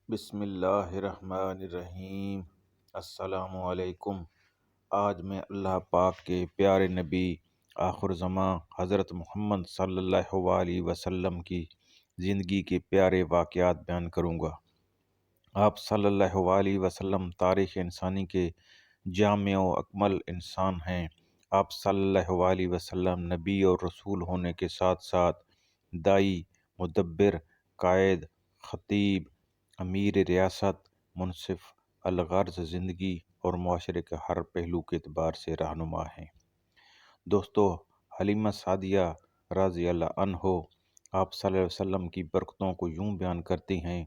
بسم اللہ الرحمن الرحیم۔ السلام علیکم۔ آج میں اللہ پاک کے پیارے نبی آخر زماں حضرت محمد صلی اللہ علیہ وسلم کی زندگی کے پیارے واقعات بیان کروں گا۔ آپ صلی اللہ علیہ وسلم تاریخ انسانی کے جامع و اکمل انسان ہیں۔ آپ صلی اللہ علیہ وسلم نبی اور رسول ہونے کے ساتھ ساتھ دائی، مدبر، قائد، خطیب، امیر ریاست، منصف الغرض زندگی اور معاشرے کے ہر پہلو کے اعتبار سے رہنما ہیں۔ دوستو، حلیمہ سعدیہ رضی اللہ عنہ آپ صلی اللہ علیہ وسلم کی برکتوں کو یوں بیان کرتی ہیں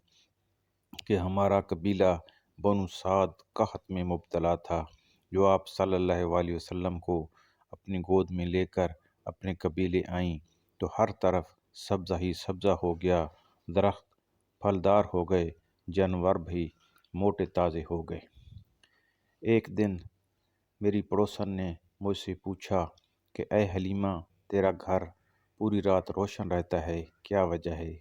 کہ ہمارا قبیلہ بنو سعد قحط میں مبتلا تھا۔ جو آپ صلی اللہ علیہ وسلم کو اپنی گود میں لے کر اپنے قبیلے آئیں تو ہر طرف سبزہ ہی سبزہ ہو گیا، درخت پھلدار ہو گئے، جانور بھی موٹے تازے ہو گئے۔ ایک دن میری پڑوسن نے مجھ سے پوچھا کہ اے حلیمہ، تیرا گھر پوری رات روشن رہتا ہے، کیا وجہ ہے؟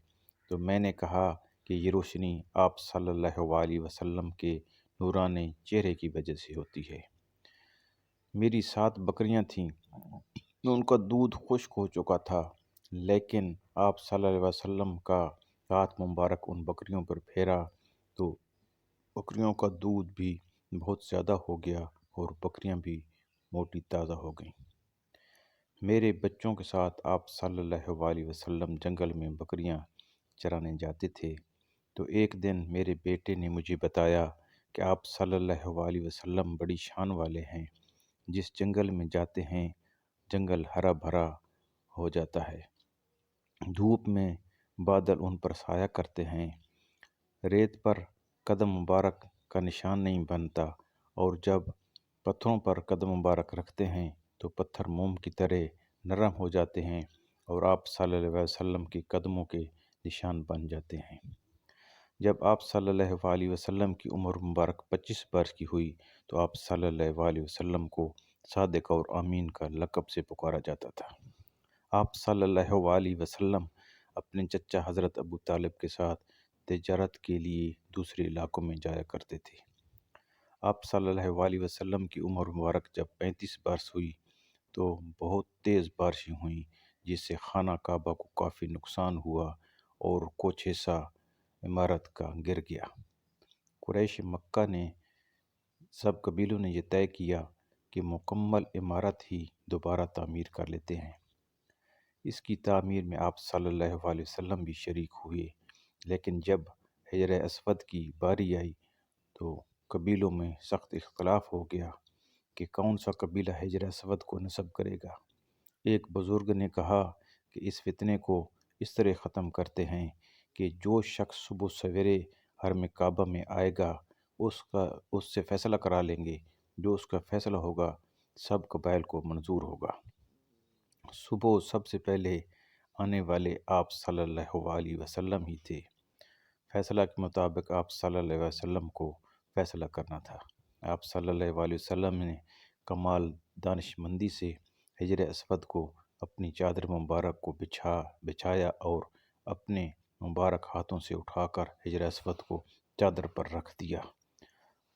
تو میں نے کہا کہ یہ روشنی آپ صلی اللہ علیہ وسلم کے نورانی چہرے کی وجہ سے ہوتی ہے۔ میری 7 بکریاں تھیں، ان کا دودھ خشک ہو چکا تھا، لیکن آپ صلی اللہ علیہ وسلم کا ہاتھ مبارک ان بکریوں پر پھیرا تو بکریوں کا دودھ بھی بہت زیادہ ہو گیا اور بکریاں بھی موٹی تازہ ہو گئیں۔ میرے بچوں کے ساتھ آپ صلی اللہ علیہ وسلم جنگل میں بکریاں چرانے جاتے تھے، تو ایک دن میرے بیٹے نے مجھے بتایا کہ آپ صلی اللہ علیہ وسلم بڑی شان والے ہیں، جس جنگل میں جاتے ہیں جنگل ہرا بھرا ہو جاتا ہے، دھوپ میں بادل ان پر سایہ کرتے ہیں، ریت پر قدم مبارک کا نشان نہیں بنتا، اور جب پتھروں پر قدم مبارک رکھتے ہیں تو پتھر موم کی طرح نرم ہو جاتے ہیں اور آپ صلی اللہ علیہ وسلم کے قدموں کے نشان بن جاتے ہیں۔ جب آپ صلی اللہ علیہ وسلم کی عمر مبارک 25 برس کی ہوئی تو آپ صلی اللہ علیہ وسلم کو صادق اور امین کا لقب سے پکارا جاتا تھا۔ آپ صلی اللہ علیہ وسلم اپنے چچا حضرت ابو طالب کے ساتھ تجارت کے لیے دوسرے علاقوں میں جایا کرتے تھے۔ آپ صلی اللہ علیہ وسلم کی عمر مبارک جب 35 برس ہوئی تو بہت تیز بارشیں ہوئیں، جس سے خانہ کعبہ کو کافی نقصان ہوا اور کچھ حصہ عمارت کا گر گیا۔ قریش مکہ نے سب قبیلوں نے یہ طے کیا کہ مکمل عمارت ہی دوبارہ تعمیر کر لیتے ہیں۔ اس کی تعمیر میں آپ صلی اللہ علیہ وسلم بھی شریک ہوئے، لیکن جب حجر اسود کی باری آئی تو قبیلوں میں سخت اختلاف ہو گیا کہ کون سا قبیلہ حجر اسود کو نصب کرے گا۔ ایک بزرگ نے کہا کہ اس فتنے کو اس طرح ختم کرتے ہیں کہ جو شخص صبح سویرے حرم کعبہ میں آئے گا اس سے فیصلہ کرا لیں گے، جو اس کا فیصلہ ہوگا سب قبائل کو منظور ہوگا۔ صبح سب سے پہلے آنے والے آپ صلی اللہ علیہ وسلم ہی تھے۔ فیصلہ کے مطابق آپ صلی اللہ علیہ وسلم کو فیصلہ کرنا تھا۔ آپ صلی اللہ علیہ وسلم نے کمال دانش مندی سے حجر اسود کو اپنی چادر مبارک کو بچھایا اور اپنے مبارک ہاتھوں سے اٹھا کر حجر اسود کو چادر پر رکھ دیا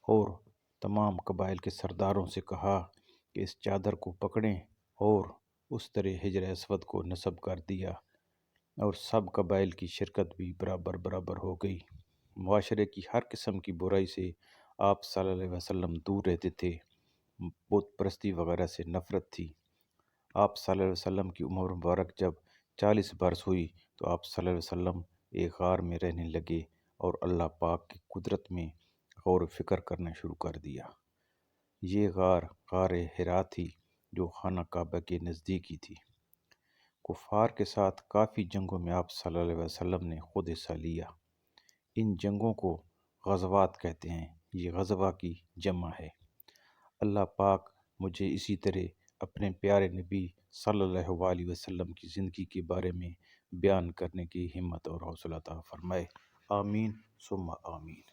اور تمام قبائل کے سرداروں سے کہا کہ اس چادر کو پکڑیں، اور اس طرح حجر اسود کو نصب کر دیا اور سب قبائل کی شرکت بھی برابر ہو گئی۔ معاشرے کی ہر قسم کی برائی سے آپ صلی اللہ علیہ وسلم دور رہتے تھے، بت پرستی وغیرہ سے نفرت تھی۔ آپ صلی اللہ علیہ وسلم کی عمر مبارک جب 40 برس ہوئی تو آپ صلی اللہ علیہ وسلم ایک غار میں رہنے لگے اور اللہ پاک کی قدرت میں غور و فکر کرنا شروع کر دیا۔ یہ غار حرا تھی جو خانہ کعبہ کے نزدیک ہی تھی۔ کفار کے ساتھ کافی جنگوں میں آپ صلی اللہ علیہ وسلم نے خود حصہ لیا۔ ان جنگوں کو غزوات کہتے ہیں، یہ غزوہ کی جمع ہے۔ اللہ پاک مجھے اسی طرح اپنے پیارے نبی صلی اللہ علیہ وسلم کی زندگی کے بارے میں بیان کرنے کی ہمت اور حوصلہ عطا فرمائے۔ آمین ثم آمین۔